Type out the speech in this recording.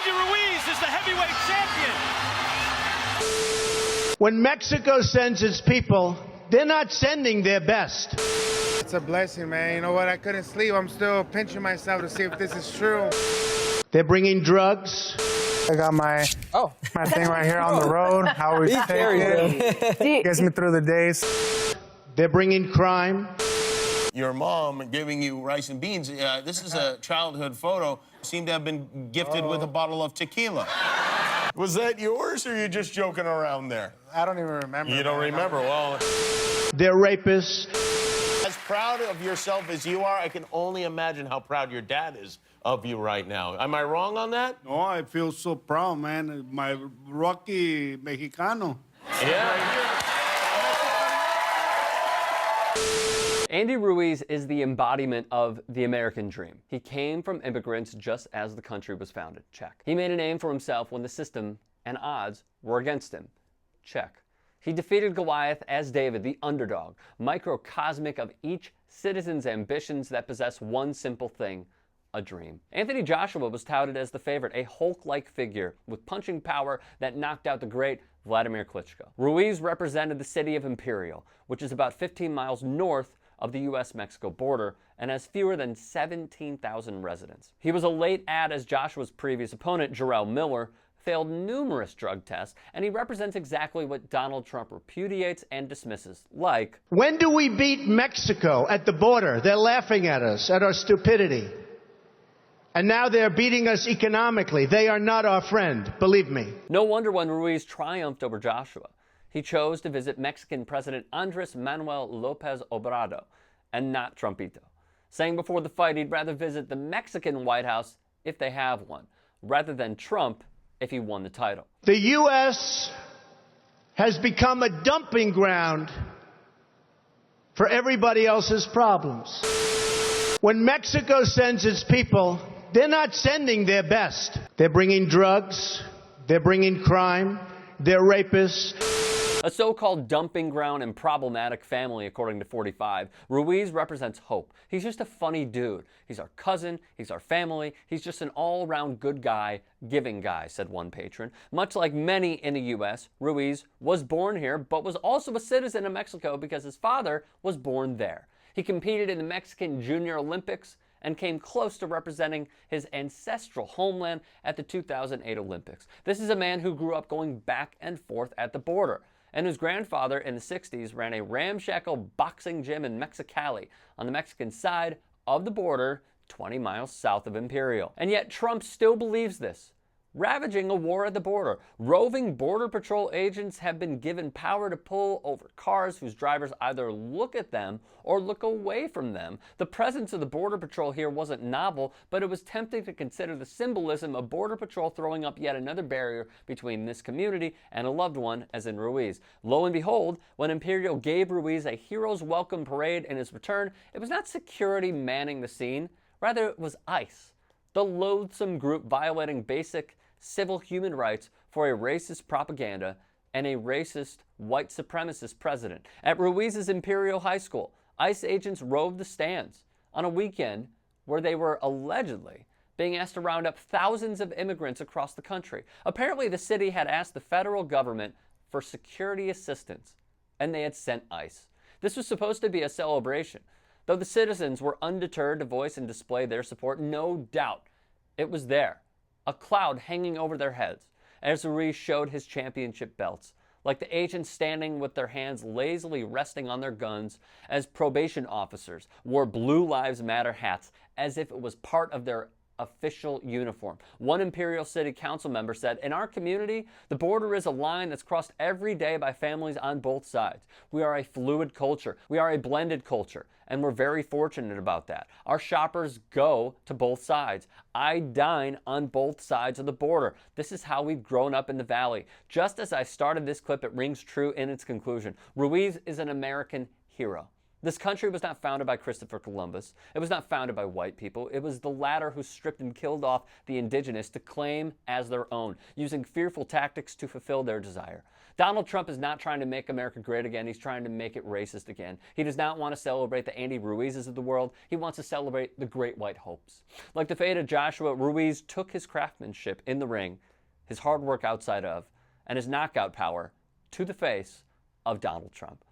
Andy Ruiz is the heavyweight champion. When Mexico sends its people, they're not sending their best. It's a blessing, man. You know what? I couldn't sleep. I'm still pinching myself to see if this is true. They're bringing drugs. I got my thing right here on the road. How we take it. Gets me through the days. They're bringing crime. Your mom giving you rice and beans. This is a childhood photo. Seemed to have been gifted with a bottle of tequila. Was that yours, or are you just joking around there? I don't even remember. You don't remember? Well, They're rapists. as proud of yourself as you are, I can only imagine how proud your dad is of you right now. Am I wrong on that? No, I feel so proud, man. My Rocky Mexicano. Yeah. Andy Ruiz is the embodiment of the American dream. He came from immigrants just as the country was founded. Check. He made a name for himself when the system and odds were against him. Check. He defeated Goliath as David, the underdog, microcosmic of each citizen's ambitions that possess one simple thing: a dream. Anthony Joshua was touted as the favorite, a Hulk-like figure with punching power that knocked out the great Vladimir Klitschko. Ruiz represented the city of Imperial, which is about 15 miles north of the U.S.-Mexico border and has fewer than 17,000 residents. He was a late add as Joshua's previous opponent, Jarrell Miller, failed numerous drug tests, and he represents exactly what Donald Trump repudiates and dismisses, like, When do we beat Mexico at the border? They're laughing at us, at our stupidity. And now they're beating us economically. They are not our friend, believe me. No wonder when Ruiz triumphed over Joshua, he chose to visit Mexican President Andres Manuel Lopez Obrador and not Trumpito, saying before the fight he'd rather visit the Mexican White House if they have one, rather than Trump if he won the title. The U.S. has become a dumping ground for everybody else's problems. When Mexico sends its people, they're not sending their best. They're bringing drugs, they're bringing crime, they're rapists. A so-called dumping ground and problematic family, according to 45, Ruiz represents hope. He's just a funny dude. He's our cousin, he's our family, he's just an all-around good guy, giving guy, said one patron. Much like many in the U.S., Ruiz was born here, but was also a citizen of Mexico because his father was born there. He competed in the Mexican Junior Olympics and came close to representing his ancestral homeland at the 2008 Olympics. This is a man who grew up going back and forth at the border, and whose grandfather in the 60s ran a ramshackle boxing gym in EPICALLY on the Mexican side of the border, 20 miles south of Imperial. And yet Trump still believes this, ravaging a war at the border. Roving Border Patrol agents have been given power to pull over cars whose drivers either look at them or look away from them. The presence of the Border Patrol here wasn't novel, but it was tempting to consider the symbolism of Border Patrol throwing up yet another barrier between this community and a loved one, as in Ruiz. Lo and behold, when Imperial gave Ruiz a hero's welcome parade in his return, it was not security manning the scene, rather it was ICE, the loathsome group violating basic civil human rights for a racist propaganda and a racist white supremacist president. At Ruiz's Imperial High School, ICE agents roved the stands on a weekend where they were allegedly being asked to round up thousands of immigrants across the country. Apparently, the city had asked the federal government for security assistance, and they had sent ICE. This was supposed to be a celebration. Though the citizens were undeterred to voice and display their support, no doubt it was there, a cloud hanging over their heads, as Ruiz showed his championship belts, like the agents standing with their hands lazily resting on their guns as probation officers wore Blue Lives Matter hats as if it was part of their official uniform. One Imperial City Council member said, "In our community, the border is a line that's crossed every day by families on both sides. We are a fluid culture. We are a blended culture, and we're very fortunate about that. Our shoppers go to both sides. I dine on both sides of the border. This is how we've grown up in the Valley." Just as I started this clip, it rings true in its conclusion. Ruiz is an American hero. This country was not founded by Christopher Columbus. It was not founded by white people. It was the latter who stripped and killed off the indigenous to claim as their own, using fearful tactics to fulfill their desire. Donald Trump is not trying to make America great again. He's trying to make it racist again. He does not want to celebrate the Andy Ruizes of the world. He wants to celebrate the great white hopes. Like the fate of Joshua, Ruiz took his craftsmanship in the ring, his hard work outside of, and his knockout power to the face of Donald Trump.